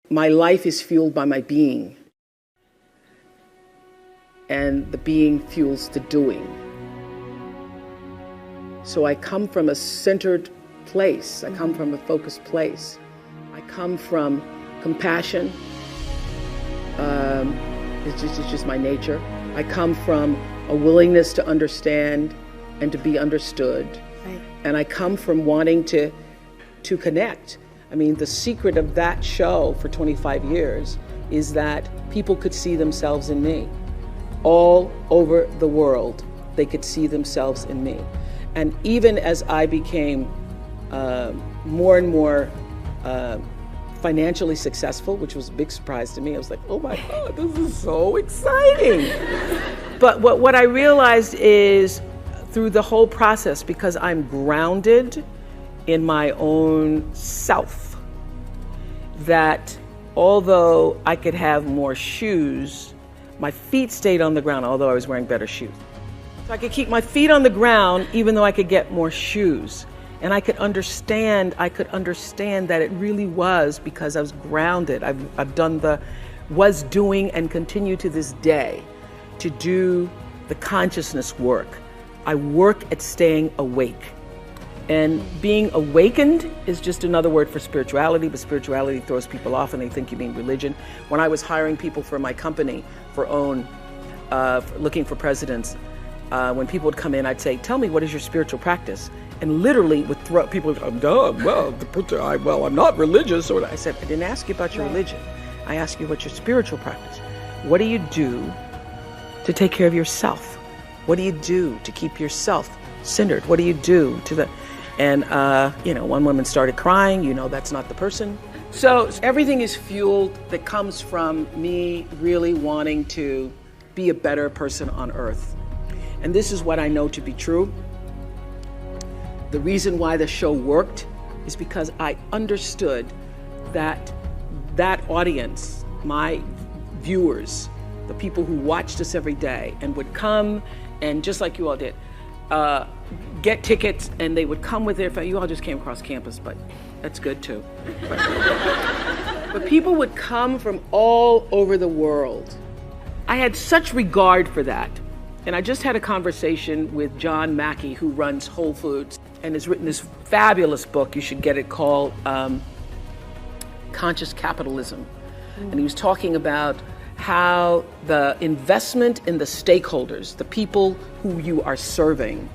My life is fueled by my being, and the being fuels the doing. So I come from a centered place. I come from a focused place. I come from compassion. It's just my nature. I come from a willingness to understand and to be understood. Right. And I come from wanting to connect. I mean, the secret of that show for 25 years is that people could see themselves in me. All over the world, they could see themselves in me. And even as I became more and more financially successful, which was a big surprise to me, I was like, oh my God, this is so exciting. But what I realized is through the whole process, because I'm grounded in my own self, that although I could have more shoes, my feet stayed on the ground, although I was wearing better shoes. So I could keep my feet on the ground even though I could get more shoes. And I could understand that it really was because I was grounded. I've done was doing and continue to this day to do the consciousness work. I work at staying awake. And being awakened is just another word for spirituality, but spirituality throws people off and they think you mean religion. When I was hiring people for my company looking for presidents, when people would come in, I'd say, tell me, what is your spiritual practice? And literally would throw people, I'm not religious. So I said, I didn't ask you about your religion. I asked you what's your spiritual practice. What do you do to take care of yourself? What do you do to keep yourself centered? What do you do to the... And, one woman started crying, that's not the person. So everything is fueled that comes from me really wanting to be a better person on earth. And this is what I know to be true. The reason why the show worked is because I understood that audience, my viewers, the people who watched us every day and would come and just like you all did, get tickets, and they would come with their family. You all just came across campus, but that's good too. But people would come from all over the world. I had such regard for that. And I just had a conversation with John Mackey, who runs Whole Foods and has written this fabulous book. You should get it, called Conscious Capitalism. And he was talking about how the investment in the stakeholders, the people who you are serving,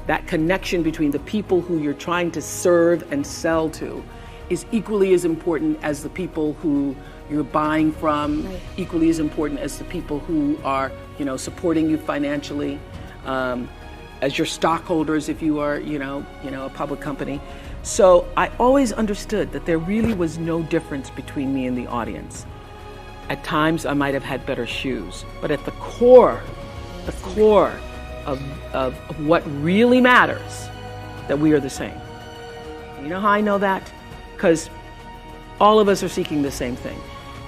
that connection between the people who you're trying to serve and sell to is equally as important as the people who you're buying from, right. Equally as important as the people who are, supporting you financially, as your stockholders if you are, a public company. So I always understood that there really was no difference between me and the audience. At times I might have had better shoes, but at the core of what really matters, that we are the same. You know how I know that? Because all of us are seeking the same thing.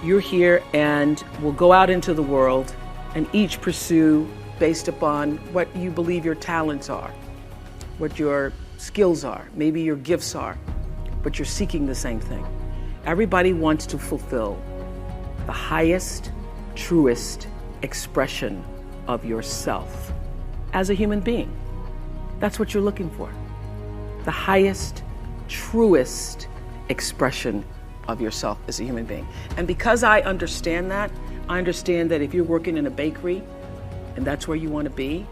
You're here and we'll go out into the world and each pursue based upon what you believe your talents are, what your skills are, maybe your gifts are, but you're seeking the same thing. Everybody wants to fulfill the highest, truest expression of yourself as a human being. That's what you're looking for. The highest, truest expression of yourself as a human being. And because I understand that if you're working in a bakery and that's where you want to be,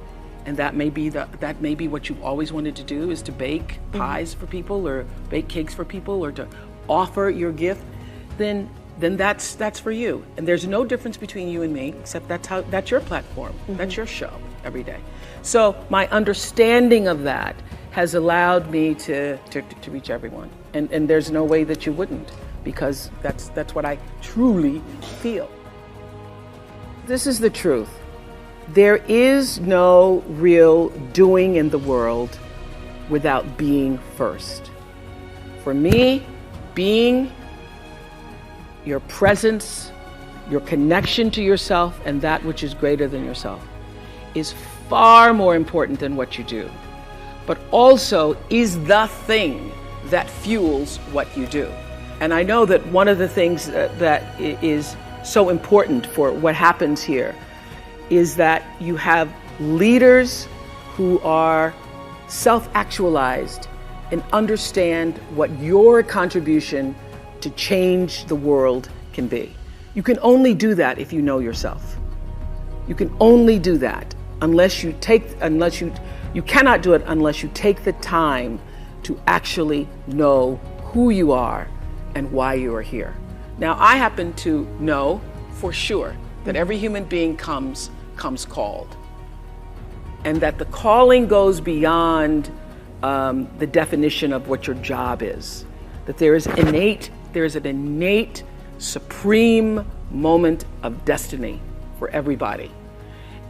and that may be what you've always wanted to do, is to bake pies for people or bake cakes for people or to offer your gift, then that's for you. And there's no difference between you and me, except that's your platform. That's your show every day. So my understanding of that has allowed me to reach everyone. And there's no way that you wouldn't, because that's what I truly feel. This is the truth. There is no real doing in the world without being first. For me, being, your presence, your connection to yourself and that which is greater than yourself is far more important than what you do, but also is the thing that fuels what you do. And I know that one of the things that is so important for what happens here is that you have leaders who are self-actualized and understand what your contribution to change the world can be. You can only do that if you know yourself. You can only do that you cannot do it unless you take the time to actually know who you are and why you are here. Now, I happen to know for sure that every human being comes called, and that the calling goes beyond the definition of what your job is. That there is an innate, supreme moment of destiny for everybody.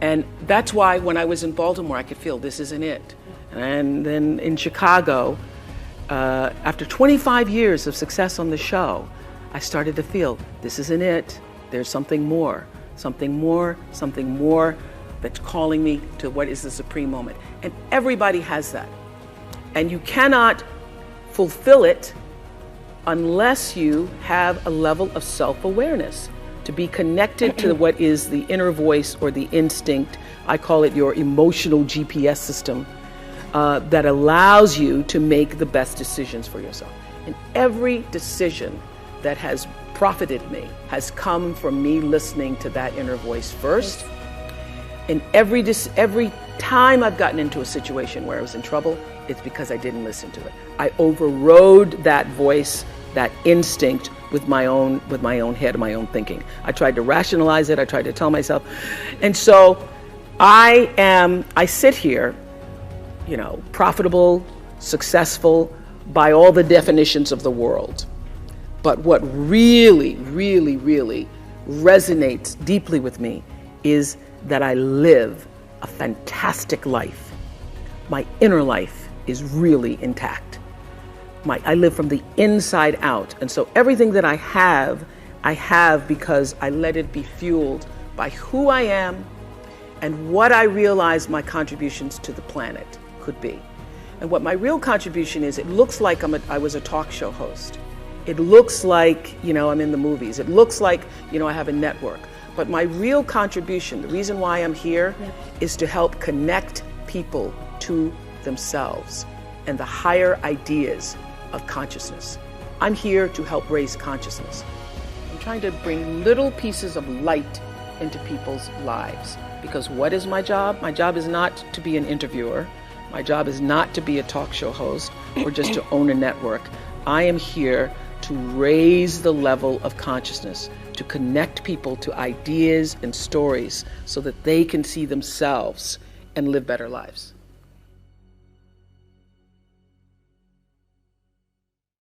And that's why when I was in Baltimore, I could feel this isn't it. And then in Chicago, after 25 years of success on the show, I started to feel this isn't it. There's something more that's calling me to what is the supreme moment. And everybody has that. And you cannot fulfill it unless you have a level of self-awareness, to be connected to what is the inner voice or the instinct. I call it your emotional GPS system, that allows you to make the best decisions for yourself. And every decision that has profited me has come from me listening to that inner voice first. And every time I've gotten into a situation where I was in trouble, it's because I didn't listen to it. I overrode that voice, that instinct, with my own head, my own thinking. I tried to rationalize it. I tried to tell myself. And so I sit here, profitable, successful by all the definitions of the world. But what really, really, really resonates deeply with me is that I live a fantastic life. My inner life is really intact. I live from the inside out. And so everything that I have because I let it be fueled by who I am and what I realize my contributions to the planet could be. And what my real contribution is, it looks like I was a talk show host. It looks like, I'm in the movies. It looks like, I have a network. But my real contribution, the reason why I'm here, is to help connect people to themselves and the higher ideas of consciousness. I'm here to help raise consciousness. I'm trying to bring little pieces of light into people's lives. Because what is my job? My job is not to be an interviewer. My job is not to be a talk show host or just to own a network. I am here to raise the level of consciousness, to connect people to ideas and stories so that they can see themselves and live better lives.